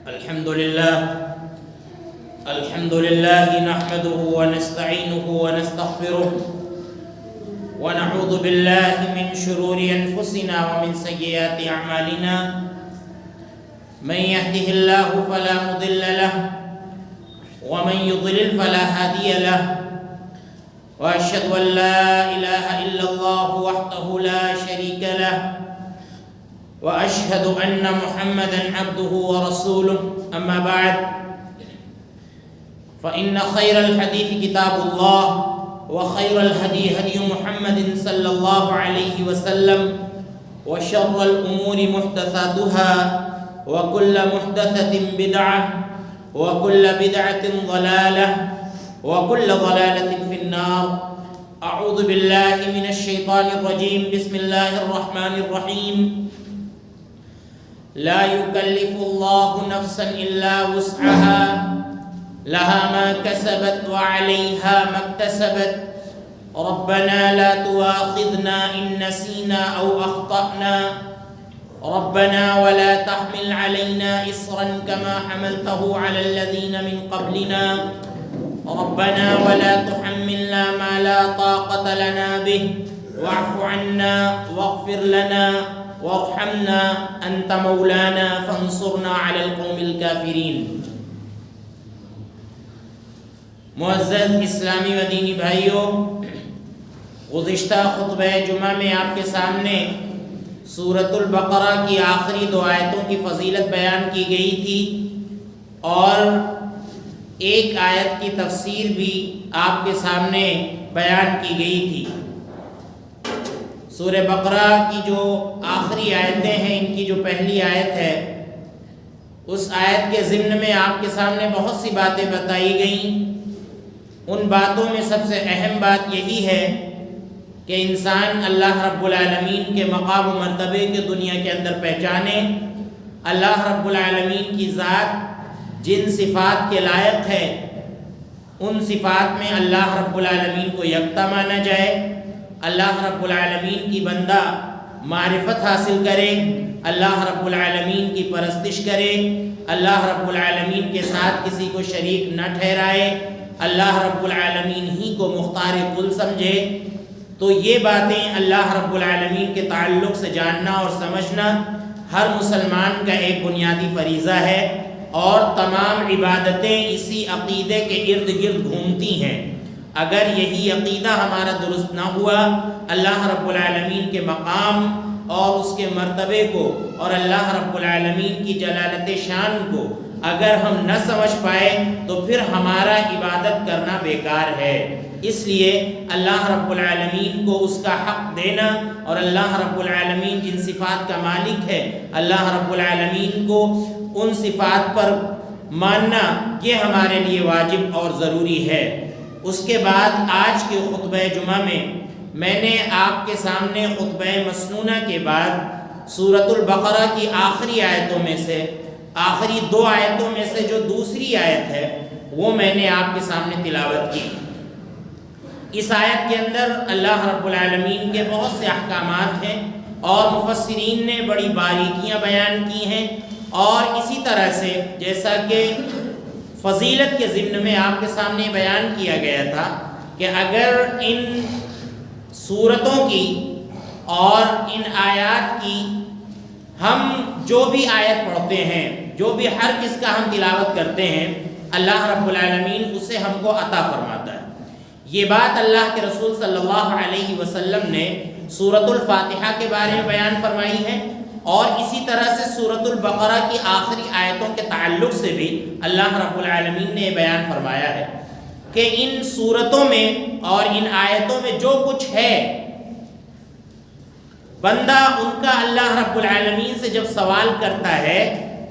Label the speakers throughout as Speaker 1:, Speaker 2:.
Speaker 1: الحمد لله نحمده ونستعينه ونستغفره ونعوذ بالله من شرور أنفسنا ومن سيئات أعمالنا من يهده الله فلا مضل له ومن يضلل فلا هادي له وأشهد أن لا إله إلا الله وحده لا شريك له وأشهد أن محمدًا عبده ورسوله أما بعد فإن خير الحديث كتاب الله وخير الهدي هدي محمد صلى الله عليه وسلم وشر الأمور محدثاتها وكل محدثة بدعة وكل بدعة ضلالة وكل ضلالة في النار. أعوذ بالله من الشيطان الرجيم. بسم الله الرحمن الرحيم. لا يكلف الله نفسا إلا وسعها لها ما كسبت وعليها ما اكتسبت ربنا لا تؤاخذنا إن نسينا أو أخطأنا ربنا ولا تحمل علينا إصرا كما حملته على الذين من قبلنا ربنا ولا تحملنا ما لا طاقة لنا به واعف عنا واغفر لنا وارحمنا انت مولانا فانصرنا على القوم الكافرین. معزز اسلامی و دینی بھائیوں، گزشتہ خطبہ جمعہ میں آپ کے سامنے سورۃ البقرہ کی آخری 2 آیتوں کی فضیلت بیان کی گئی تھی اور ایک آیت کی تفسیر بھی آپ کے سامنے بیان کی گئی تھی. سورہ بقرہ کی جو آخری آیتیں ہیں، ان کی جو پہلی آیت ہے، اس آیت کے ضمن میں آپ کے سامنے بہت سی باتیں بتائی گئیں. ان باتوں میں سب سے اہم بات یہی ہے کہ انسان اللہ رب العالمین کے مقام و مرتبے کے دنیا کے اندر پہچانے، اللہ رب العالمین کی ذات جن صفات کے لائق ہے ان صفات میں اللہ رب العالمین کو یکتا مانا جائے، اللہ رب العالمین کی بندہ معرفت حاصل کرے، اللہ رب العالمین کی پرستش کرے، اللہ رب العالمین کے ساتھ کسی کو شریک نہ ٹھہرائے، اللہ رب العالمین ہی کو مختار کل سمجھے. تو یہ باتیں اللہ رب العالمین کے تعلق سے جاننا اور سمجھنا ہر مسلمان کا ایک بنیادی فریضہ ہے، اور تمام عبادتیں اسی عقیدے کے ارد گرد گھومتی ہیں. اگر یہی عقیدہ ہمارا درست نہ ہوا، اللہ رب العالمین کے مقام اور اس کے مرتبے کو اور اللہ رب العالمین کی جلالت شان کو اگر ہم نہ سمجھ پائے تو پھر ہمارا عبادت کرنا بیکار ہے. اس لیے اللہ رب العالمین کو اس کا حق دینا اور اللہ رب العالمین جن صفات کا مالک ہے، اللہ رب العالمین کو ان صفات پر ماننا، یہ ہمارے لیے واجب اور ضروری ہے. اس کے بعد آج کے خطبہ جمعہ میں نے آپ کے سامنے خطبہ مسنونہ کے بعد سورۃ البقرہ کی آخری آیتوں میں سے، آخری 2 آیتوں میں سے جو دوسری آیت ہے وہ میں نے آپ کے سامنے تلاوت کی. اس آیت کے اندر اللہ رب العالمین کے بہت سے احکامات ہیں اور مفسرین نے بڑی باریکیاں بیان کی ہیں، اور اسی طرح سے جیسا کہ فضیلت کے ضمن میں آپ کے سامنے بیان کیا گیا تھا کہ اگر ان صورتوں کی اور ان آیات کی ہم جو بھی آیت پڑھتے ہیں، جو بھی ہر کس کا ہم تلاوت کرتے ہیں، اللہ رب العالمین اسے ہم کو عطا فرماتا ہے. یہ بات اللہ کے رسول صلی اللہ علیہ وسلم نے سورۃ الفاتحہ کے بارے میں بیان فرمائی ہے، اور اسی طرح سے سورۃ البقرہ کی آخری آیتوں کے تعلق سے بھی اللہ رب العالمین نے بیان فرمایا ہے کہ ان سورتوں میں اور ان آیتوں میں جو کچھ ہے، بندہ ان کا اللہ رب العالمین سے جب سوال کرتا ہے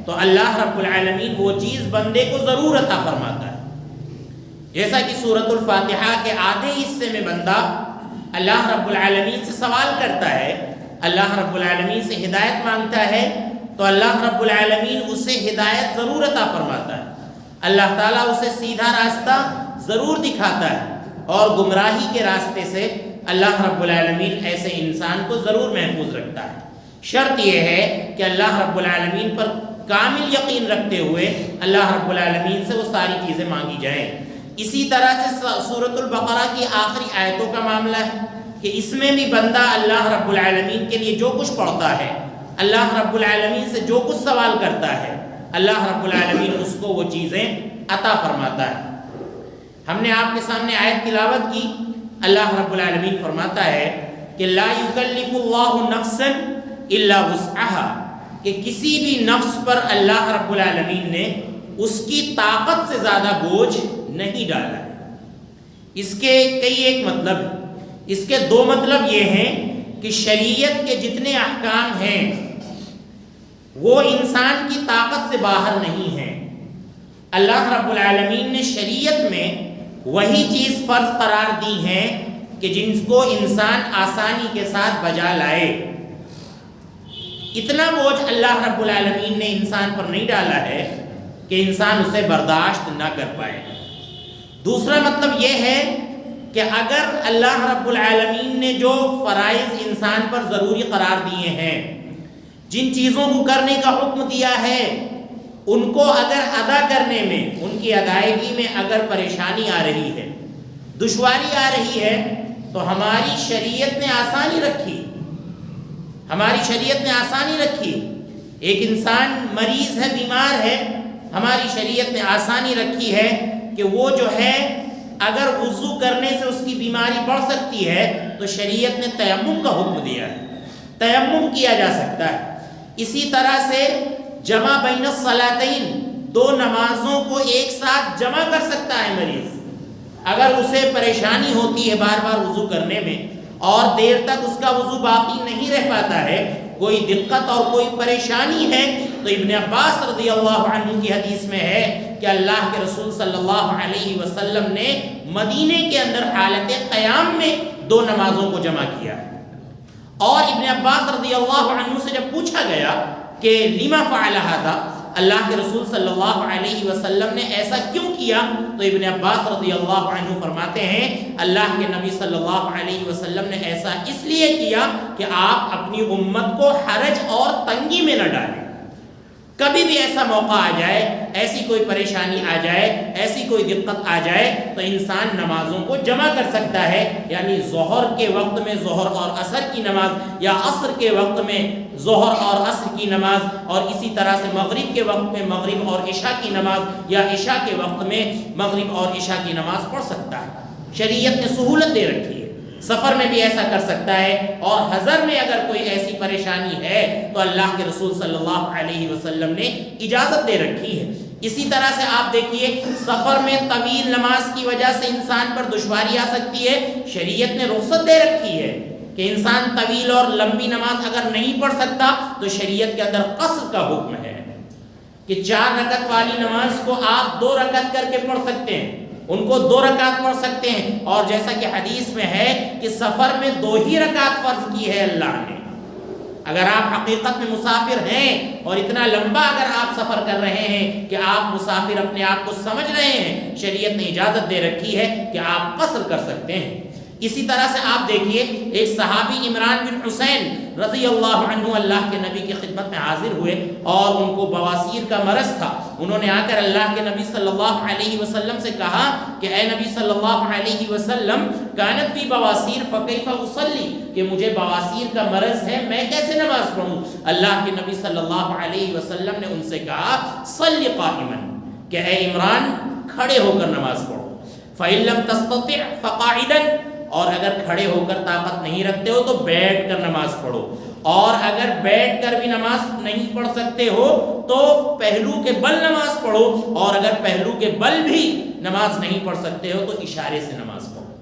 Speaker 1: تو اللہ رب العالمین وہ چیز بندے کو ضرور عطا فرماتا ہے. جیسا کہ سورۃ الفاتحہ کے آدھے حصے میں بندہ اللہ رب العالمین سے سوال کرتا ہے، اللہ رب العالمین سے ہدایت مانگتا ہے، تو اللہ رب العالمین اسے ہدایت ضرور عطا فرماتا ہے. اللہ تعالیٰ اسے سیدھا راستہ ضرور دکھاتا ہے، اور گمراہی کے راستے سے اللہ رب العالمین ایسے انسان کو ضرور محفوظ رکھتا ہے. شرط یہ ہے کہ اللہ رب العالمین پر کامل یقین رکھتے ہوئے اللہ رب العالمین سے وہ ساری چیزیں مانگی جائیں۔ اسی طرح سے سورۃ البقرہ کی آخری آیتوں کا معاملہ ہے کہ اس میں بھی بندہ اللہ رب العالمین کے لیے جو کچھ پڑھتا ہے، اللہ رب العالمین سے جو کچھ سوال کرتا ہے، اللہ رب العالمین اس کو وہ چیزیں عطا فرماتا ہے۔ ہم نے آپ کے سامنے آیت تلاوت کی، اللہ رب العالمین فرماتا ہے کہ لا یکلف اللہ نفسا الا وسعها، کہ کسی بھی نفس پر اللہ رب العالمین نے اس کی طاقت سے زیادہ بوجھ نہیں ڈالا ہے۔ اس کے کئی ایک مطلب ہیں، اس کے دو مطلب یہ ہیں کہ شریعت کے جتنے احکام ہیں وہ انسان کی طاقت سے باہر نہیں ہیں۔ اللہ رب العالمین نے شریعت میں وہی چیز فرض قرار دی ہیں کہ جن کو انسان آسانی کے ساتھ بجا لائے۔ اتنا بوجھ اللہ رب العالمین نے انسان پر نہیں ڈالا ہے کہ انسان اسے برداشت نہ کر پائے۔ دوسرا مطلب یہ ہے کہ اگر اللہ رب العالمین نے جو فرائض انسان پر ضروری قرار دیے ہیں، جن چیزوں کو کرنے کا حکم دیا ہے، ان کو اگر ادا کرنے میں، ان کی ادائیگی میں اگر پریشانی آ رہی ہے، دشواری آ رہی ہے، تو ہماری شریعت نے آسانی رکھی، ہماری شریعت نے آسانی رکھی۔ ایک انسان مریض ہے، بیمار ہے، ہماری شریعت نے آسانی رکھی ہے کہ وہ جو ہے اگر وضو کرنے سے اس کی بیماری بڑھ سکتی ہے تو شریعت نے تیمم کا حکم دیا ہے، تیمم کیا جا سکتا ہے۔ اسی طرح سے جمع بین الصلاتین، دو نمازوں کو ایک ساتھ جمع کر سکتا ہے مریض۔ اگر اسے پریشانی ہوتی ہے بار بار وضو کرنے میں اور دیر تک اس کا وضو باقی نہیں رہ پاتا ہے، کوئی دقت اور کوئی پریشانی ہے، تو ابن عباس رضی اللہ عنہ کی حدیث میں ہے کہ اللہ کے رسول صلی اللہ علیہ وسلم نے مدینے کے اندر حالت قیام میں دو نمازوں کو جمع کیا۔ اور ابن عباس رضی اللہ عنہ سے جب پوچھا گیا کہ لما فعل هذا، اللہ کے رسول صلی اللہ علیہ وسلم نے ایسا کیوں کیا، تو ابن عباس رضی اللہ عنہ فرماتے ہیں اللہ کے نبی صلی اللہ علیہ وسلم نے ایسا اس لیے کیا کہ آپ اپنی امت کو حرج اور تنگی میں نہ ڈالیں۔ کبھی بھی ایسا موقع آ جائے، ایسی کوئی پریشانی آ جائے، ایسی کوئی دقت آ جائے تو انسان نمازوں کو جمع کر سکتا ہے، یعنی ظہر کے وقت میں ظہر اور عصر کی نماز، یا عصر کے وقت میں ظہر اور عصر کی نماز، اور اسی طرح سے مغرب کے وقت میں مغرب اور عشاء کی نماز، یا عشاء کے وقت میں مغرب اور عشاء کی نماز پڑھ سکتا ہے۔ شریعت نے سہولت دے رکھی ہے، سفر میں بھی ایسا کر سکتا ہے، اور حضر میں اگر کوئی ایسی پریشانی ہے تو اللہ کے رسول صلی اللہ علیہ وسلم نے اجازت دے رکھی ہے۔ اسی طرح سے آپ دیکھیے سفر میں طویل نماز کی وجہ سے انسان پر دشواری آ سکتی ہے، شریعت نے رخصت دے رکھی ہے کہ انسان طویل اور لمبی نماز اگر نہیں پڑھ سکتا تو شریعت کے اندر قصر کا حکم ہے کہ 4 رکعت والی نماز کو آپ 2 رکعت کر کے پڑھ سکتے ہیں، ان کو 2 رکعت پڑھ سکتے ہیں۔ اور جیسا کہ حدیث میں ہے کہ سفر میں 2 ہی رکعت فرض کی ہے اللہ نے۔ اگر آپ حقیقت میں مسافر ہیں اور اتنا لمبا اگر آپ سفر کر رہے ہیں کہ آپ مسافر اپنے آپ کو سمجھ رہے ہیں، شریعت نے اجازت دے رکھی ہے کہ آپ قصر کر سکتے ہیں۔ اسی طرح سے آپ دیکھیے ایک صحابی عمران بن حسین رضی اللہ عنہ اللہ کے نبی کی خدمت میں حاضر ہوئے اور ان کو بواسیر کا مرض تھا۔ انہوں نے آ کر اللہ کے نبی صلی اللہ علیہ وسلم سے کہا کہ اے نبی صلی اللہ علیہ وسلم، کانت بھی بواسیر فکیف اصلی، کہ مجھے بواسیر کا مرض ہے، میں کیسے نماز پڑھوں؟ اللہ کے نبی صلی اللہ علیہ وسلم نے ان سے کہا صلی قائما، کہ اے عمران کھڑے ہو کر نماز پڑھو، فإن لم تستطع فقاعدا، اور اگر کھڑے ہو کر طاقت نہیں رکھتے ہو تو بیٹھ کر نماز پڑھو، اور اگر بیٹھ کر بھی نماز نہیں پڑھ سکتے ہو تو پہلو کے بل نماز پڑھو، اور اگر پہلو کے بل بھی نماز نہیں پڑھ سکتے ہو تو اشارے سے نماز پڑھو۔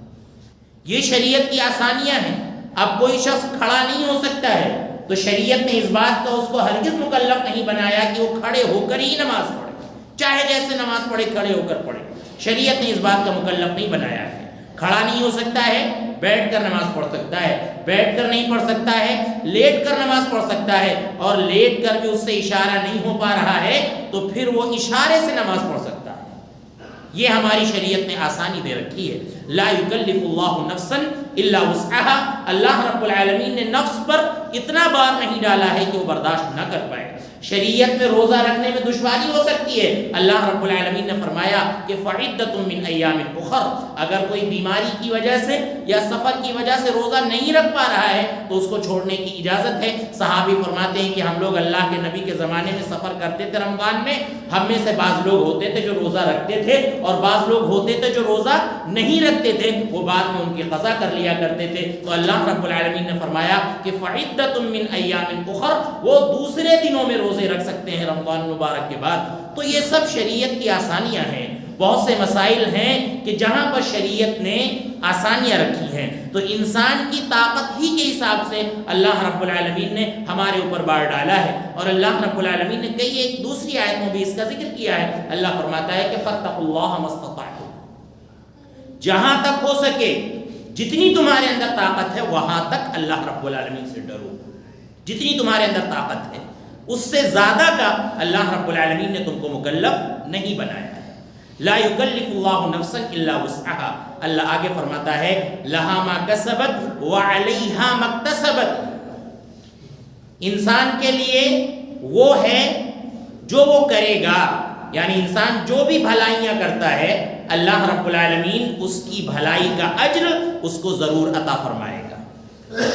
Speaker 1: یہ شریعت کی آسانیاں ہیں۔ اب کوئی شخص کھڑا نہیں ہو سکتا ہے تو شریعت نے اس بات کا اس کو ہرگز مکلف نہیں بنایا کہ وہ کھڑے ہو کر ہی نماز پڑھے، چاہے جیسے نماز پڑھے کھڑے ہو کر پڑھے، شریعت نے اس بات کا مکلف نہیں بنایا ہے۔ کھڑا نہیں ہو سکتا ہے، بیٹھ کر نماز پڑھ سکتا ہے، بیٹھ کر نہیں پڑھ سکتا ہے، لیٹ کر نماز پڑھ سکتا ہے، اور لیٹ کر بھی اس سے اشارہ نہیں ہو پا رہا ہے تو پھر وہ اشارے سے نماز پڑھ سکتا ہے۔ یہ ہماری شریعت نے آسانی دے رکھی ہے۔ لا یکلف اللہ نفسا الا وسعها، اللہ رب العالمین نے نفس پر اتنا بار نہیں ڈالا ہے کہ وہ برداشت نہ کر پائے۔ شریعت میں روزہ رکھنے میں دشواری ہو سکتی ہے، اللہ رب العالمین نے فرمایا کہ فعدۃ من ایام اخر، اگر کوئی بیماری کی وجہ سے یا سفر کی وجہ سے روزہ نہیں رکھ پا رہا ہے تو اس کو چھوڑنے کی اجازت ہے۔ صحابی فرماتے ہیں کہ ہم لوگ اللہ کے نبی کے زمانے میں سفر کرتے تھے رمضان میں، ہم میں سے بعض لوگ ہوتے تھے جو روزہ رکھتے تھے اور بعض لوگ ہوتے تھے جو روزہ نہیں رکھتے تھے، وہ بعد میں ان کی قضا کر لیا کرتے تھے۔ تو اللہ رب العالمین نے فرمایا کہ فعدۃ من ایام اخر، وہ دوسرے دنوں میں روزے رکھ سکتے ہیں رمضان مبارک کے بعد۔ تو یہ سب شریعت کی آسانیاں ہیں۔ بہت سے مسائل ہیں کہ جہاں پر شریعت نے آسانیاں رکھی ہیں، تو انسان کی طاقت ہی کے حساب سے اللہ رب العالمین نے ہمارے اوپر بار ڈالا ہے۔ اور اللہ رب العالمین نے کئی ایک دوسری آیت میں بھی اس کا ذکر کیا ہے۔ اللہ فرماتا ہے کہ فاتقوا اللہ ما استطعتم، جہاں تک ہو سکے جتنی تمہارے اندر طاقت ہے وہاں تک اللہ رب العالمین سے ڈرو، جتنی تمہارے اندر طاقت ہے اس سے زیادہ کا اللہ رب العالمین نے تم کو مکلف نہیں بنایا ہے۔ لا یکلف اللہ نفسا الا وسعها، اللہ آگے فرماتا ہے لہا ما کسبت وعلیہا ما اکتسبت، انسان کے لیے وہ ہے جو وہ کرے گا، یعنی انسان جو بھی بھلائیاں کرتا ہے اللہ رب العالمین اس کی بھلائی کا اجر اس کو ضرور عطا فرمائے گا،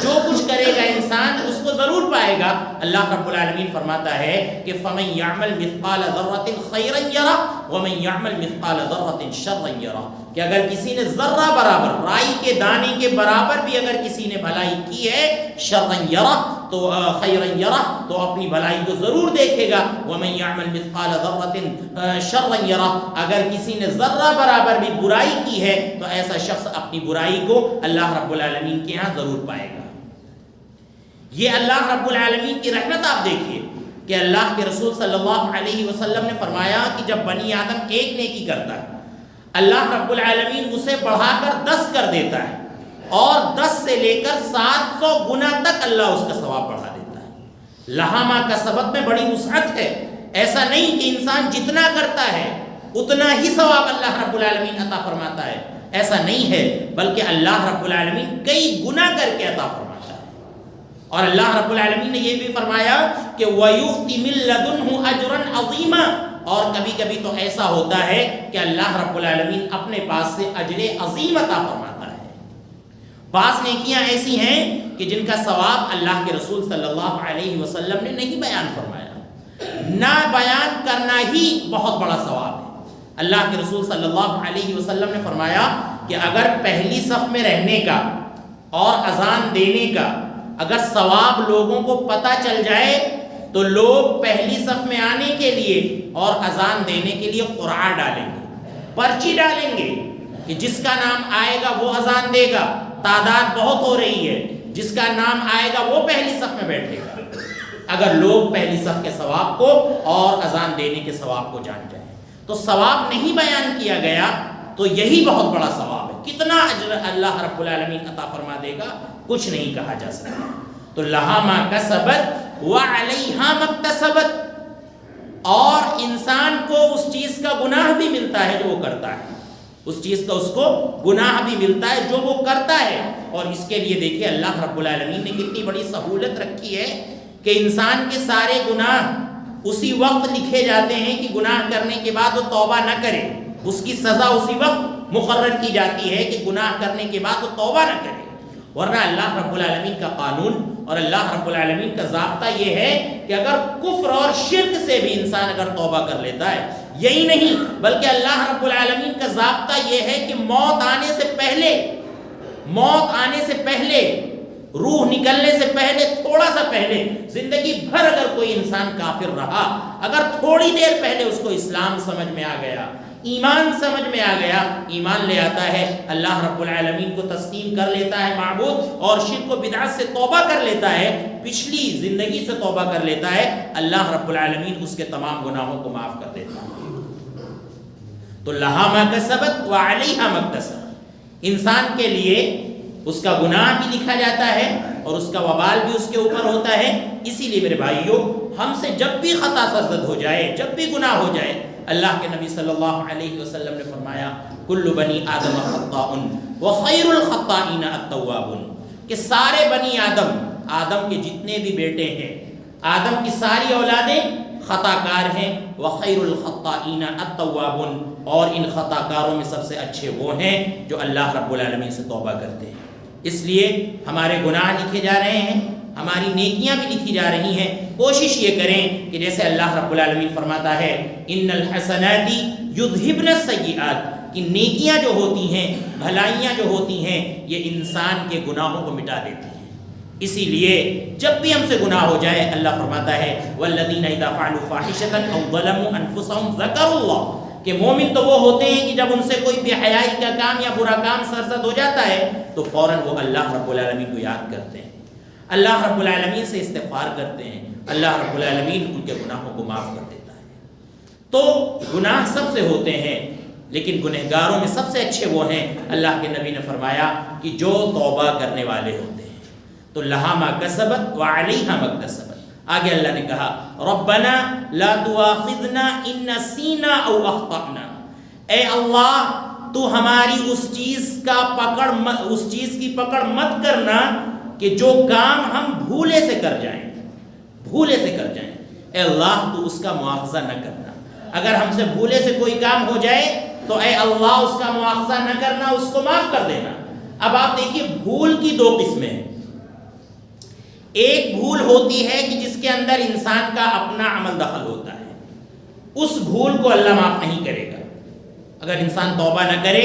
Speaker 1: جو کچھ کرے گا انسان اس کو ضرور پائے گا۔ اللہ رب العالمین فرماتا ہے کہ فَمَن يَعْمَلْ مِثْقَالَ ذَرَّةٍ خَيْرًا يَرَهُ وَمَن يَعْمَلْ مِثْقَالَ ذَرَّةٍ شَرًّا يَرَهُ، کہ اگر کسی نے ذرہ برابر، رائی کے دانے کے برابر بھی اگر کسی نے بھلائی کی ہے شَرًّا يَرَهُ تو خَيْرًا يَرَهُ تو اپنی بھلائی کو ضرور دیکھے گا، وَمَن يَعْمَلْ مِثْقَالَ ذَرَّةٍ شَرًّا يَرَهُ اگر کسی نے ذرہ برابر بھی برائی کی ہے تو ایسا شخص اپنی برائی کو اللہ رب العالمین کے ہاں ضرور پائے گا۔ یہ اللہ رب العالمین کی رحمت آپ دیکھیے کہ اللہ کے رسول صلی اللہ علیہ وسلم نے فرمایا کہ جب بنی آدم ایک نیکی کرتا ہے اللہ رب العالمین اسے بڑھا کر 10 کر دیتا ہے، اور 10 سے لے کر 700 گنا تک اللہ اس کا ثواب بڑھا دیتا ہے۔ لہا ما کسبت میں بڑی وسعت ہے، ایسا نہیں کہ انسان جتنا کرتا ہے اتنا ہی ثواب اللہ رب العالمین عطا فرماتا ہے، ایسا نہیں ہے، بلکہ اللہ رب العالمین کئی گنا کر کے عطا فرماتا ہے۔ اور اللہ رب العالمین نے یہ بھی فرمایا کہ وَيُؤْتِ مِن لَّدُنْهُ أَجْرًا عَظِيمًا، اور کبھی کبھی تو ایسا ہوتا ہے کہ اللہ رب العالمین اپنے پاس سے اجر عظیم عطا فرماتا ہے۔ بعض نیکیاں ایسی ہیں کہ جن کا ثواب اللہ کے رسول صلی اللہ علیہ وسلم نے نہیں بیان فرمایا، نہ بیان کرنا ہی بہت بڑا ثواب ہے۔ اللہ کے رسول صلی اللہ علیہ وسلم نے فرمایا کہ اگر پہلی صف میں رہنے کا اور اذان دینے کا اگر ثواب لوگوں کو پتہ چل جائے تو لوگ پہلی صف میں آنے کے لیے اور اذان دینے کے لیے قرعہ ڈالیں گے، پرچی ڈالیں گے کہ جس کا نام آئے گا وہ اذان دے گا، تعداد بہت ہو رہی ہے، جس کا نام آئے گا وہ پہلی صف میں بیٹھے گا، اگر لوگ پہلی صف کے ثواب کو اور اذان دینے کے ثواب کو جان جائیں۔ تو ثواب نہیں بیان کیا گیا تو یہی بہت بڑا ثواب ہے، کتنا اجر اللہ رب العالمین عطا فرما دے گا کچھ نہیں کہا جا سکتا۔ تو لہا ما کسبت وعلیہا ما اکتسبت، اور انسان کو اس چیز کا گناہ بھی ملتا ہے جو وہ کرتا ہے، اس چیز کا اس کو گناہ بھی ملتا ہے جو وہ کرتا ہے۔ اور اس کے لیے دیکھیے اللہ رب العالمین نے کتنی بڑی سہولت رکھی ہے کہ انسان کے سارے گناہ اسی وقت لکھے جاتے ہیں کہ گناہ کرنے کے بعد وہ توبہ نہ کرے، اس کی سزا اسی وقت مقرر کی جاتی ہے کہ گناہ کرنے کے بعد وہ توبہ نہ کرے۔ ورنہ اللہ رب العالمین کا قانون اور اللہ رب العالمین کا ضابطہ یہ ہے کہ اگر کفر اور شرک سے بھی انسان اگر توبہ کر لیتا ہے، یہی نہیں بلکہ اللہ رب العالمین کا ضابطہ یہ ہے کہ موت آنے سے پہلے روح نکلنے سے پہلے، تھوڑا سا پہلے، زندگی بھر اگر کوئی انسان کافر رہا، اگر تھوڑی دیر پہلے اس کو اسلام سمجھ میں آ گیا، ایمان سمجھ میں آ گیا، ایمان لے آتا ہے، اللہ رب العالمین کو تسلیم کر لیتا ہے معبود، اور شرک و بدعت سے توبہ کر لیتا ہے، پچھلی زندگی سے توبہ کر لیتا ہے، اللہ رب العالمین اس کے تمام گناہوں کو معاف کر دیتا ہے۔ تو لہا ما کسبت وعلیہا ما اکتسبت، انسان کے لیے اس کا گناہ بھی لکھا جاتا ہے اور اس کا وبال بھی اس کے اوپر ہوتا ہے۔ اسی لیے میرے بھائیوں، ہم سے جب بھی خطا سرزد ہو جائے، جب بھی گناہ ہو جائے، اللہ کے نبی صلی اللہ علیہ وسلم نے فرمایا کل بنی آدم خطاء وخیر الخطائین التوابون، کہ سارے بنی آدم کے جتنے بھی بیٹے ہیں آدم کی ساری اولادیں خطا کار ہیں. وخیر الخطائین التوابون، اور ان خطا کاروں میں سب سے اچھے وہ ہیں جو اللہ رب العالمین سے توبہ کرتے ہیں. اس لیے ہمارے گناہ لکھے جا رہے ہیں، ہماری نیکیاں بھی لکھی جا رہی ہیں. کوشش یہ کریں کہ جیسے اللہ رب العالمین فرماتا ہے ان الحسنات یذھبن السیئات، کہ نیکیاں جو ہوتی ہیں، بھلائیاں جو ہوتی ہیں، یہ انسان کے گناہوں کو مٹا دیتی ہیں. اسی لیے جب بھی ہم سے گناہ ہو جائے اللہ فرماتا ہے والذین اذا فعلوا فاحشۃ او ظلموا انفسهم ذکروا اللہ، کہ مومن تو وہ ہوتے ہیں کہ جب ان سے کوئی بے حیائی کا کام یا برا کام سرزد ہو جاتا ہے تو فوراً وہ اللہ رب العالمین کو یاد کرتے ہیں، اللہ رب العالمین سے استغفار کرتے ہیں، اللہ رب العالمین ان کے گناہوں کو معاف کر دیتا ہے. تو گناہ سب سے ہوتے ہیں، لیکن گنہگاروں میں سب سے اچھے وہ ہیں. اللہ کے نبی نے فرمایا کہ جو توبہ کرنے والے ہوتے ہیں تو لہا ما کسبت وعلیہا ما اکتسبت. آگے اللہ نے کہا ربنا لا تؤاخذنا ان نسینا او اخطأنا، اے اللہ تو ہماری اس چیز کی پکڑ مت کرنا کہ جو کام ہم بھولے سے کر جائیں. اے اللہ تو اس کا مواخذہ نہ کرنا. اگر ہم سے بھولے سے کوئی کام ہو جائے تو اے اللہ اس کا مواخذہ نہ کرنا، اس کو معاف کر دینا. اب آپ دیکھیے بھول کی دو قسمیں ہیں. ایک بھول ہوتی ہے کہ جس کے اندر انسان کا اپنا عمل دخل ہوتا ہے، اس بھول کو اللہ معاف نہیں کرے گا. اگر انسان توبہ نہ کرے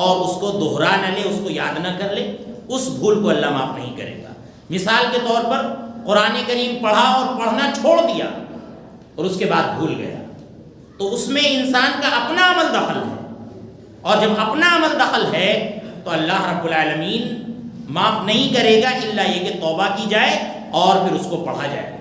Speaker 1: اور اس کو دوہرا نہ لے، اس کو یاد نہ کر لے، اس بھول کو اللہ معاف نہیں کرے گا. مثال کے طور پر قرآن کریم پڑھا اور پڑھنا چھوڑ دیا اور اس کے بعد بھول گیا، تو اس میں انسان کا اپنا عمل دخل ہے، اور جب اپنا عمل دخل ہے تو اللہ رب العالمین معاف نہیں کرے گا الا یہ کہ توبہ کی جائے اور پھر اس کو پڑھا جائے،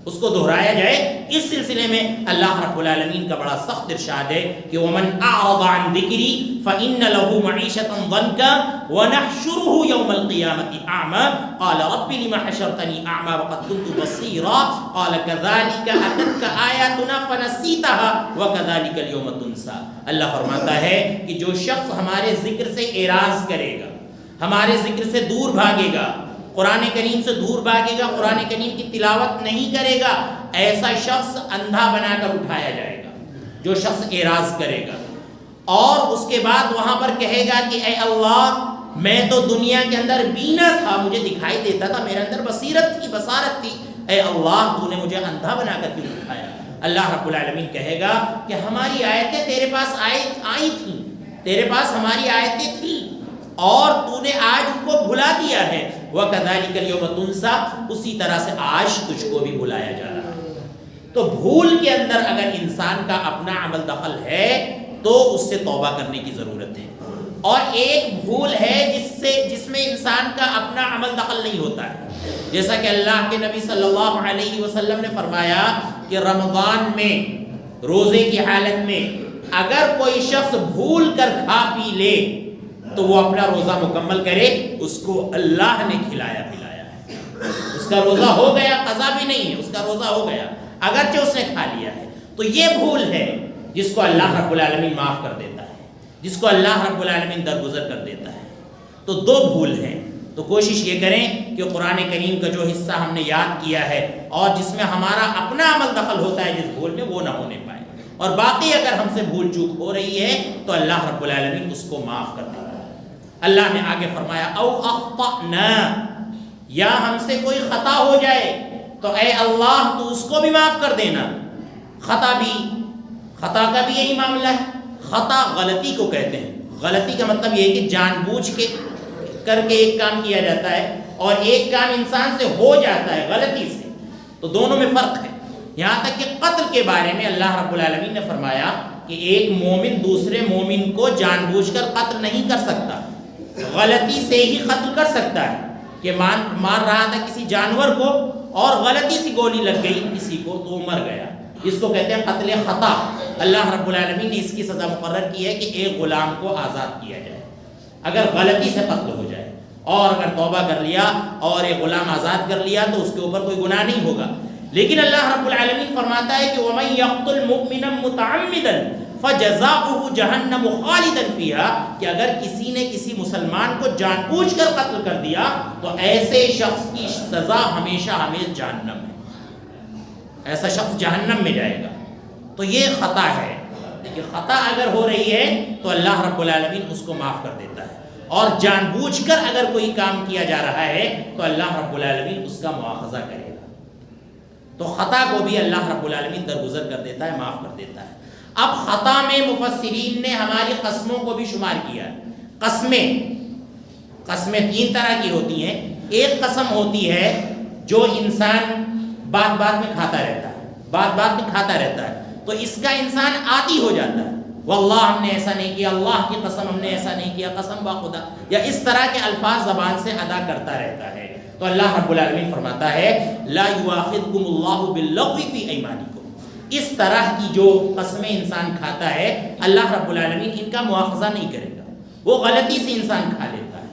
Speaker 1: اس کو دہرایا جائے. اس سلسلے میں اللہ رب العالمین کا بڑا سخت ارشاد ہے کہ ومن اعرض عن ذکری فإن له معیشۃ ضنکا ونحشره یوم القیامۃ اعمی قال رب لم حشرتنی اعمی وقد كنت بصیرا قال كذلك اتتك آیاتنا فنسیتها وكذلك اليوم تنسى. اللہ فرماتا ہے کہ جو شخص ہمارے ذکر سے اعراض کرے گا، ہمارے ذکر سے دور بھاگے گا، قرآن کریم سے دور بھاگے گا، قرآن کریم کی تلاوت نہیں کرے گا، ایسا شخص اندھا بنا کر اٹھایا جائے گا جو شخص اعراض کرے گا. اور اس کے بعد وہاں پر کہے گا کہ اے اللہ میں تو دنیا کے اندر بینا تھا، مجھے دکھائی دیتا تھا، میرے اندر بصارت تھی، اے اللہ تو نے مجھے اندھا بنا کر کیوں اٹھایا. اللہ رب العالمین کہے گا کہ ہماری آیتیں تیرے پاس آئی تھیں، تیرے پاس ہماری آیتیں تھیں اور تو نے آج ان کو بھلا دیا ہے. وَكَذَلِكَ الْيَوْمَ تُنسَى، اسی طرح سے آج تجھ کو بھی بھلایا جا رہا ہے. تو بھول کے اندر اگر انسان کا اپنا عمل دخل ہے تو اس سے توبہ کرنے کی ضرورت ہے. اور ایک بھول ہے جس میں انسان کا اپنا عمل دخل نہیں ہوتا ہے، جیسا کہ اللہ کے نبی صلی اللہ علیہ وسلم نے فرمایا کہ رمضان میں روزے کی حالت میں اگر کوئی شخص بھول کر کھا پی لے تو وہ اپنا روزہ مکمل کرے، اس کو اللہ نے کھلایا پلایا ہے، اس کا روزہ ہو گیا، قضا بھی نہیں ہے، اس کا روزہ ہو گیا اگرچہ اس نے کھا لیا ہے. تو یہ بھول ہے جس کو اللہ رب العالمین معاف کر دیتا ہے، جس کو اللہ رب العالمین درگزر کر دیتا ہے. تو دو بھول ہیں. تو کوشش یہ کریں کہ قرآن کریم کا جو حصہ ہم نے یاد کیا ہے اور جس میں ہمارا اپنا عمل دخل ہوتا ہے جس بھول میں، وہ نہ ہونے پائے. اور باقی اگر ہم سے بھول چوک ہو رہی ہے تو اللہ رب العالمین اس کو معاف کر دیتا ہے. اللہ نے آگے فرمایا او اخطأنا، یا ہم سے کوئی خطا ہو جائے تو اے اللہ تو اس کو بھی معاف کر دینا. خطا کا بھی یہی معاملہ ہے. خطا غلطی کو کہتے ہیں. غلطی کا مطلب یہ ہے کہ جان بوجھ کے کر کے ایک کام کیا جاتا ہے اور ایک کام انسان سے ہو جاتا ہے غلطی سے، تو دونوں میں فرق ہے. یہاں تک کہ قتل کے بارے میں اللہ رب العالمین نے فرمایا کہ ایک مومن دوسرے مومن کو جان بوجھ کر قتل نہیں کر سکتا، غلطی سے ہی قتل کر سکتا ہے. کہ مار رہا تھا کسی جانور کو اور غلطی سے گولی لگ گئی کسی کو تو وہ مر گیا، اس کو کہتے ہیں قتل خطا. اللہ رب العالمین نے اس کی سزا مقرر کی ہے کہ ایک غلام کو آزاد کیا جائے اگر غلطی سے قتل ہو جائے، اور اگر توبہ کر لیا اور ایک غلام آزاد کر لیا تو اس کے اوپر کوئی گناہ نہیں ہوگا. لیکن اللہ رب العالمین فرماتا ہے کہ وَمَن يَقْتُلْ مُؤْمِنًا مُتَعَمِّدًا فَجَزَاؤُهُ جَهَنَّمُ خَالِدًا فِيهَا، کہ اگر کسی نے کسی مسلمان کو جان بوجھ کر قتل کر دیا تو ایسے شخص کی سزا ہمیشہ ہمیشہ جہنم ہے. ایسا شخص جہنم میں جائے گا. تو یہ خطا ہے. لیکن خطا اگر ہو رہی ہے تو اللہ رب العالمین اس کو معاف کر دیتا ہے. اور جان بوجھ کر اگر کوئی کام کیا جا رہا ہے تو اللہ رب العالمین اس کا مواخذہ کرے گا. تو خطا کو بھی اللہ رب العالمین درگزر کر دیتا ہے, معاف کر دیتا ہے. اب خطا میں مفسرین نے ہماری قسموں کو بھی شمار کیا. قسمیں 3 طرح کی ہوتی ہیں. ایک قسم ہوتی ہے جو انسان بات بات میں کھاتا رہتا ہے, تو اس کا انسان عادی ہو جاتا ہے. واللہ ہم نے ایسا نہیں کیا, اللہ کی قسم ہم نے ایسا نہیں کیا, قسم با خدا, یا اس طرح کے الفاظ زبان سے ادا کرتا رہتا ہے. تو اللہ رب العالمین فرماتا ہے لا یؤاخذکم اللہ باللغو فی ایمانکم. اس طرح کی جو قسمیں انسان کھاتا ہے اللہ رب العالمین ان کا مواخذہ نہیں کرے گا. وہ غلطی سے انسان کھا لیتا ہے.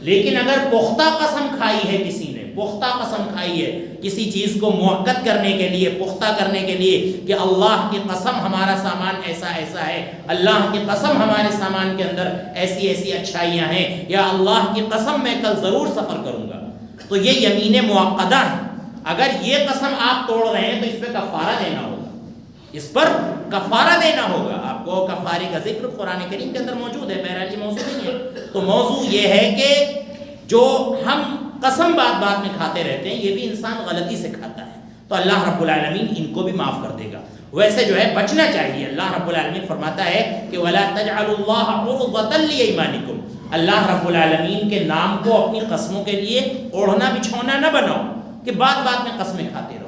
Speaker 1: لیکن اگر پختہ قسم کھائی ہے کسی نے, پختہ قسم کھائی ہے کسی چیز کو موقت کرنے کے لیے, پختہ کرنے کے لیے کہ اللہ کی قسم ہمارا سامان ایسا ایسا ہے, اللہ کی قسم ہمارے سامان کے اندر ایسی ایسی اچھائیاں ہیں, یا اللہ کی قسم میں کل ضرور سفر کروں گا, تو یہ یمین معقدہ ہے. اگر یہ قسم آپ توڑ رہے ہیں تو اس پہ کفارہ دینا ہوگا, اس پر کفارہ دینا ہوگا. آپ کو کفارے کا ذکر قرآن کریم کے اندر موجود ہے, بہرحال یہ موضوع نہیں ہے. تو موضوع یہ ہے کہ جو ہم قسم بات بات میں کھاتے رہتے ہیں یہ بھی انسان غلطی سے کھاتا ہے, تو اللہ رب العالمین ان کو بھی معاف کر دے گا. ویسے جو ہے بچنا چاہیے. اللہ رب العالمین فرماتا ہے کہ وَلَا تَجْعَلُوا اللَّهَ عُرْضَةً لِأَيْمَانِكُمْ. اللہ رب العالمین کے نام کو اپنی قسموں کے لیے اوڑھنا بچھونا نہ بناؤ کہ بات بات میں قسمیں کھاتے رہو.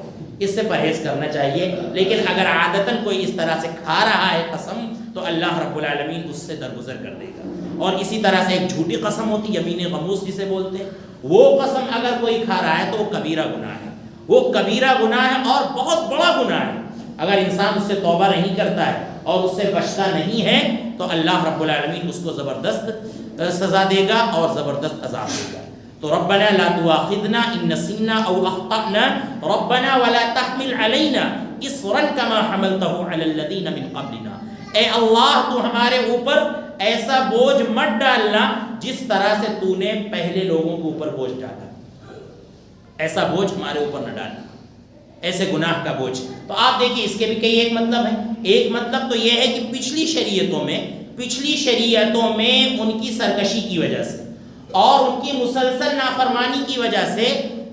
Speaker 1: اس سے پرہیز کرنا چاہیے. لیکن اگر عادتاً کوئی اس طرح سے کھا رہا ہے قسم تو اللہ رب العالمین اس سے درگزر کر دے گا. اور اسی طرح سے ایک جھوٹی قسم ہوتی, یمین غموس جسے بولتے ہیں, وہ قسم اگر کوئی کھا رہا ہے تو وہ کبیرہ گناہ ہے. وہ کبیرہ گناہ ہے اور بہت بڑا گناہ ہے. اگر انسان اس سے توبہ نہیں کرتا ہے اور اس سے بچتا نہیں ہے تو اللہ رب العالمین اس کو زبردست سزا دے گا اور زبردست عذاب دے گا. تو ربنا لا تؤاخذنا ان نسینا او اخطأنا ربنا ولا تحمل علينا اصرا كما حملته على الذين من قبلنا. اے اللہ تو ہمارے اوپر ایسا بوجھ مت ڈالنا جس طرح سے تو نے پہلے لوگوں کے اوپر بوجھ ڈالا. ایسا بوجھ ہمارے اوپر نہ ڈالنا, ایسے گناہ کا بوجھ. تو آپ دیکھیے اس کے بھی کئی ایک مطلب ہیں. ایک مطلب تو یہ ہے کہ پچھلی شریعتوں میں ان کی سرکشی کی وجہ سے اور ان کی مسلسل نافرمانی کی وجہ سے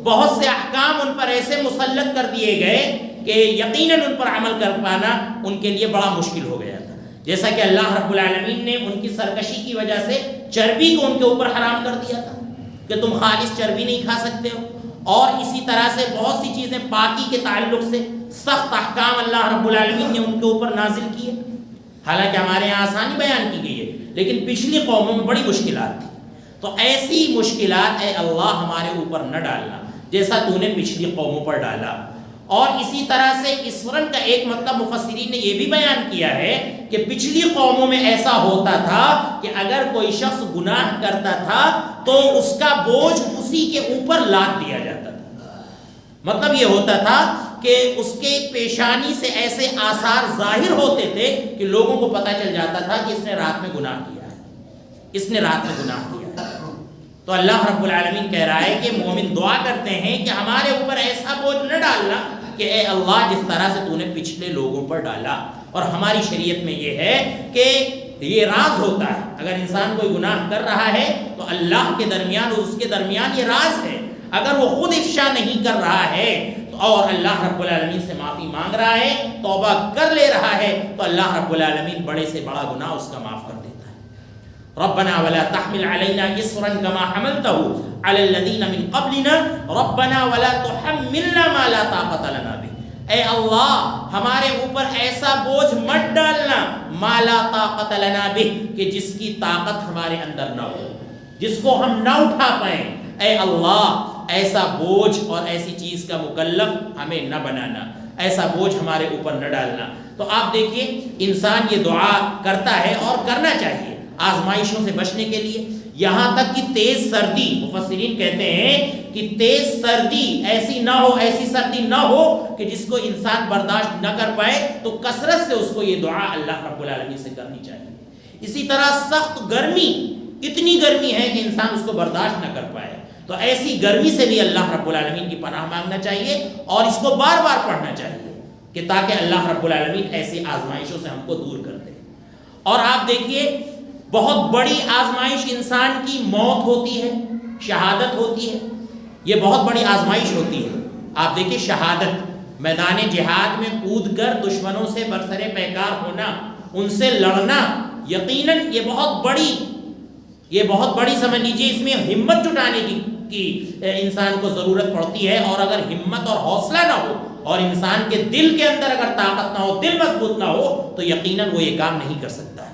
Speaker 1: بہت سے احکام ان پر ایسے مسلط کر دیے گئے کہ یقیناً ان پر عمل کر پانا ان کے لیے بڑا مشکل ہو گیا تھا. جیسا کہ اللہ رب العالمین نے ان کی سرکشی کی وجہ سے چربی کو ان کے اوپر حرام کر دیا تھا کہ تم خالص چربی نہیں کھا سکتے ہو. اور اسی طرح سے بہت سی چیزیں پاکی کے تعلق سے سخت احکام اللہ رب العالمین نے ان کے اوپر نازل کیے. حالانکہ ہمارے یہاں آسانی بیان کی گئی ہے لیکن پچھلی قوموں میں بڑی مشکلات تھی. تو ایسی مشکلات اے اللہ ہمارے اوپر نہ ڈالنا جیسا تو نے پچھلی قوموں پر ڈالا. اور اسی طرح سے اسورن کا ایک مطلب مفسرین نے یہ بھی بیان کیا ہے کہ پچھلی قوموں میں ایسا ہوتا تھا کہ اگر کوئی شخص گناہ کرتا تھا تو اس کا بوجھ اسی کے اوپر لاد دیا جاتا تھا. مطلب یہ ہوتا تھا کہ اس کے پیشانی سے ایسے آثار ظاہر ہوتے تھے کہ لوگوں کو پتہ چل جاتا تھا کہ اس نے رات میں گناہ کیا ہے, اس نے رات میں گناہ کیا ہے. تو اللہ رب العالمین کہہ رہا ہے کہ مومن دعا کرتے ہیں کہ ہمارے اوپر ایسا بوجھ نہ ڈالنا کہ اے اللہ جس طرح سے تو نے پچھلے لوگوں پر ڈالا. اور ہماری شریعت میں یہ ہے کہ یہ راز ہوتا ہے. اگر انسان کوئی گناہ کر رہا ہے تو اللہ کے درمیان اور اس کے درمیان یہ راز ہے. اگر وہ خود افشا نہیں کر رہا ہے اور اللہ رب العالمین سے معافی مانگ رہا ہے, توبہ کر لے رہا ہے, تو اللہ رب العالمین بڑے سے بڑا گناہ اس کا معاف کر دیتا ہے. ربنا ولا تحمل علينا اصرا كما حملته على الذين من قبلنا ربنا ولا تحملنا ما لا طاقة لنا به. اے اللہ ہمارے اوپر ایسا بوجھ مت ڈالنا ما لا طاقة لنا به کہ جس کی طاقت ہمارے اندر نہ ہو, جس کو ہم نہ اٹھا پائیں. اے اللہ ایسا بوجھ اور ایسی چیز کا مکلف ہمیں نہ بنانا, ایسا بوجھ ہمارے اوپر نہ ڈالنا. تو آپ دیکھیے انسان یہ دعا کرتا ہے اور کرنا چاہیے آزمائشوں سے بچنے کے لیے. یہاں تک کہ تیز سردی, مفسرین کہتے ہیں کہ تیز سردی ایسی نہ ہو, ایسی سردی نہ ہو کہ جس کو انسان برداشت نہ کر پائے, تو کثرت سے اس کو یہ دعا اللہ رب العالمین سے کرنی چاہیے. اسی طرح سخت گرمی, اتنی گرمی ہے کہ انسان اس کو برداشت نہ کر پائے, تو ایسی گرمی سے بھی اللہ رب العالمین کی پناہ مانگنا چاہیے اور اس کو بار بار پڑھنا چاہیے. کہ تاکہ اللہ رب العالمین ایسی آزمائشوں سے ہم کو دور کر دے۔ اور آپ دیکھیے بہت بڑی آزمائش انسان کی موت ہوتی ہے، شہادت ہوتی ہے، یہ بہت بڑی آزمائش ہوتی ہے۔ آپ دیکھیے شہادت، میدان جہاد میں کود کر دشمنوں سے برسر پیکار ہونا، ان سے لڑنا، یقیناً یہ بہت بڑی سمجھ لیجیے، اس میں ہمت جٹانے کی انسان کو ضرورت پڑتی ہے۔ اور اگر ہمت اور حوصلہ نہ ہو اور انسان کے دل کے اندر اگر طاقت نہ ہو، دل مضبوط نہ ہو، تو یقیناً وہ یہ کام نہیں کر سکتا ہے۔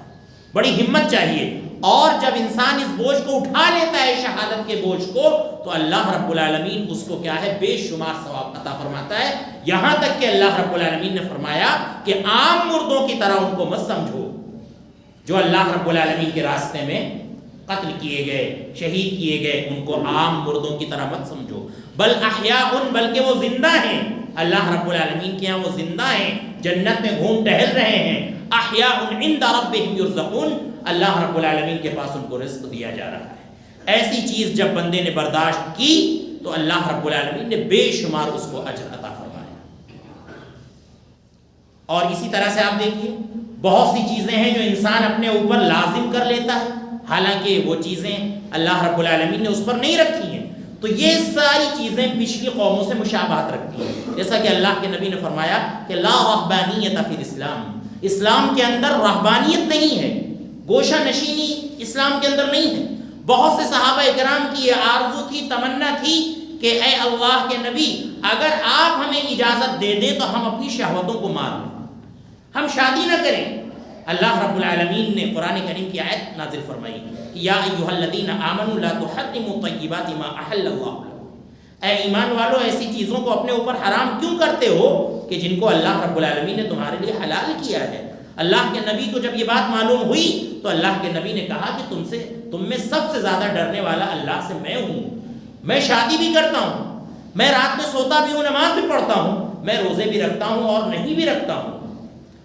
Speaker 1: بڑی ہمت چاہیے۔ اور جب انسان اس بوجھ کو اٹھا لیتا ہے، شہادت کے بوجھ کو، تو اللہ رب العالمین اس کو کیا ہے، بے شمار ثواب عطا فرماتا ہے۔ یہاں تک کہ اللہ رب العالمین نے فرمایا کہ عام مردوں کی طرح ان کو مت سمجھو جو اللہ رب العالمین کے راستے میں قتل کیے گئے، شہید کیے گئے، ان کو عام مردوں کی طرح مت سمجھو، بل احیاء، بلکہ وہ زندہ ہیں۔ اللہ رب العالمین کے ہاں وہ زندہ ہیں، جنت میں گھوم ٹہل رہے ہیں۔ احیاء عند ربهم یرزقون، اللہ رب العالمین کے پاس ان کو رزق دیا جا رہا ہے۔ ایسی چیز جب بندے نے برداشت کی تو اللہ رب العالمین نے بے شمار اس کو اجر عطا فرمایا۔ اور اسی طرح سے آپ دیکھیے بہت سی چیزیں ہیں جو انسان اپنے اوپر لازم کر لیتا ہے، حالانکہ وہ چیزیں اللہ رب العالمین نے اس پر نہیں رکھی ہیں۔ تو یہ ساری چیزیں پچھلی قوموں سے مشابہت رکھتی ہیں، جیسا کہ اللہ کے نبی نے فرمایا کہ لا رہبانیت فی الاسلام، اسلام کے اندر رہبانیت نہیں ہے، گوشہ نشینی اسلام کے اندر نہیں ہے۔ بہت سے صحابہ اکرام کی یہ آرزو تھی، تمنا تھی کہ اے اللہ کے نبی، اگر آپ ہمیں اجازت دے دیں تو ہم اپنی شہوتوں کو مار لیں، ہم شادی نہ کریں۔ اللہ رب العالمین نے قرآن کریم کی آیت نازل فرمائی کہ یا ایھا الذین آمنوا لا تحرموا طیبات ما احل اللہ لکم، اے ایمان والو ایسی چیزوں کو اپنے اوپر حرام کیوں کرتے ہو کہ جن کو اللہ رب العالمین نے تمہارے لیے حلال کیا ہے۔ اللہ کے نبی کو جب یہ بات معلوم ہوئی تو اللہ کے نبی نے کہا کہ تم میں سب سے زیادہ ڈرنے والا اللہ سے میں ہوں، میں شادی بھی کرتا ہوں، میں رات میں سوتا بھی ہوں، نماز بھی پڑھتا ہوں، میں روزے بھی رکھتا ہوں اور نہیں بھی رکھتا ہوں،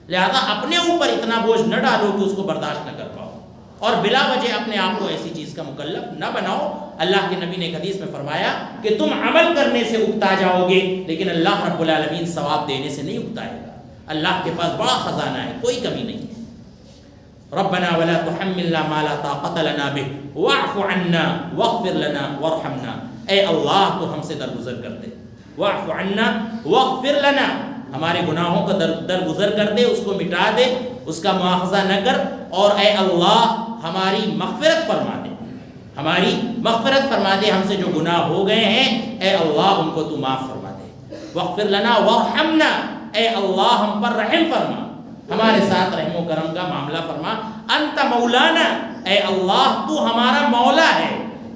Speaker 1: لہذا اپنے اوپر اتنا بوجھ نہ ڈالو کہ اس کو برداشت نہ کر پاؤ، اور بلا وجہ اپنے آپ کو ایسی چیز کا مکلف نہ بناؤ۔ اللہ کے نبی نے ایک حدیث میں فرمایا کہ تم عمل کرنے سے اکتا جاؤ گے لیکن اللہ رب العالمین ثواب دینے سے نہیں اکتائے گا۔ اللہ کے پاس بڑا خزانہ ہے، کوئی کمی نہیں ہے۔ ربنا ولا تحملنا ما لا طاقت لنا به واعف عنا واغفر لنا وارحمنا، اے اللہ تو ہم سے درگزر کر دے، واعف عنا واغفر لنا، ہمارے گناہوں کا درگزر کر دے، اس کو مٹا دے، اس کا مواخذہ نہ کر، اور اے اللہ ہماری مغفرت فرما دے، ہماری مغفرت فرما دے، ہم سے جو گناہ ہو گئے ہیں اے اللہ ان کو تو معاف فرما دے۔ واغفر لنا وارحمنا، اے اللہ ہم پر رحم فرما، ہمارے ساتھ رحم و کرم کا معاملہ فرما۔ انت مولانا، اے اللہ تو ہمارا مولا ہے،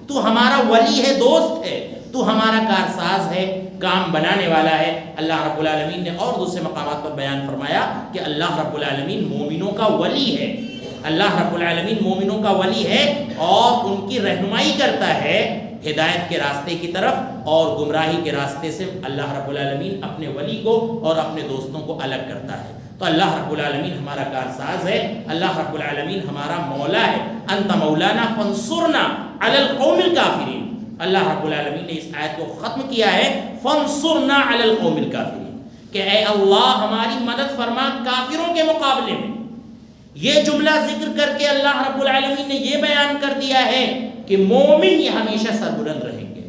Speaker 1: تو ہمارا ولی ہے، دوست ہے، تو ہمارا کارساز ہے، کام بنانے والا ہے۔ اللہ رب العالمین نے اور دوسرے مقامات پر بیان فرمایا کہ اللہ رب العالمین مومنوں کا ولی ہے، اللہ رب العالمین مومنوں کا ولی ہے اور ان کی رہنمائی کرتا ہے ہدایت کے راستے کی طرف، اور گمراہی کے راستے سے اللہ رب العالمین اپنے ولی کو اور اپنے دوستوں کو الگ کرتا ہے۔ تو اللہ رب العالمین ہمارا کارساز ہے، اللہ رب العالمین ہمارا مولا ہے۔ انت مولانا فانصرنا علی القوم الکافرین، اللہ رب العالمین نے اس آیت کو ختم کیا ہے فانصرنا علی القوم الکافرین، کہ اے اللہ ہماری مدد فرما کافروں کے مقابلے میں۔ یہ جملہ ذکر کر کے اللہ رب العالمین نے یہ بیان کر دیا ہے کہ مومن یہ ہمیشہ سربلند رہیں گے۔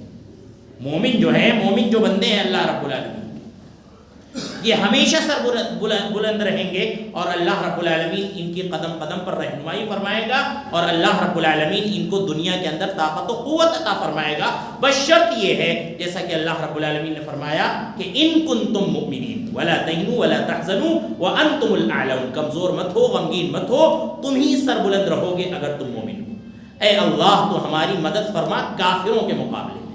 Speaker 1: مومن جو ہے، مومن جو بندے ہیں اللہ رب العالمین یہ ہمیشہ بلند رہیں گے، اور اللہ رب العالمین ان کی قدم قدم پر رہنمائی فرمائے گا، اور اللہ رب العالمین ان کو دنیا کے اندر طاقت و قوت عطا فرمائے گا، بس شرط یہ ہے جیسا کہ اللہ رب العالمین نے فرمایا کہ ان کنتم مؤمنین ولا تہنوا ولا تحزنوا وانتم الاعلون، کمزور مت ہو، غمگین مت ہو، تم ہی سر بلند رہو گے اگر تم مومن ہو۔ اے اللہ تو ہماری مدد فرما کافروں کے مقابلے میں۔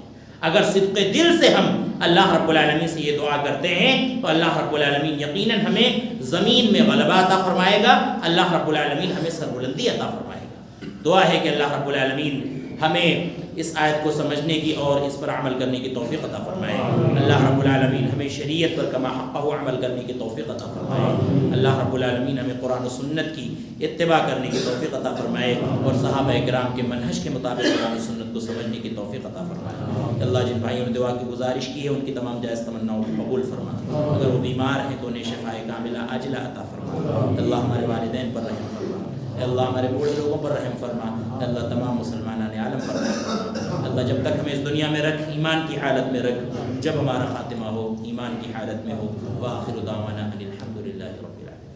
Speaker 1: اگر صدق دل سے ہم اللہ رب العالمین سے یہ دعا کرتے ہیں تو اللہ رب العالمین یقیناً ہمیں زمین میں غلبہ عطا فرمائے گا، اللہ رب العالمین ہمیں سربلندی عطا فرمائے گا۔ دعا ہے کہ اللہ رب العالمین ہمیں اس آیت کو سمجھنے کی اور اس پر عمل کرنے کی توفیق عطا فرمائے۔ اللہ رب العالمین ہمیں شریعت پر کما حقہ عمل کرنے کی توفیق عطا فرمائے۔ اللہ رب العالمین ہمیں قرآن و سنت کی اتباع کرنے کی توفیق عطا فرمائے اور صحابہ کرام کے منہج کے مطابق قرآن و سنت کو سمجھنے کی توفیق عطا فرمائے۔ اللہ جن بھائیوں نے دعا کی گزارش کی ہے ان کی تمام جائز تمناؤں کو قبول فرما۔ اگر وہ بیمار ہیں تو انہیں شفائے کاملہ عاجلہ عطا فرما۔ اللہ ہمارے والدین پر رحم فرما، اللہ ہمارے بوڑھے لوگوں پر رحم فرما، اللہ تمام مسلمانان عالم پر رحم فرما۔ اللہ جب تک ہمیں اس دنیا میں رکھ ایمان کی حالت میں رکھ، جب ہمارا خاتمہ ہو ایمان کی حالت میں ہو۔ وآخر دعوانا ان الحمد للہ رب العالمین۔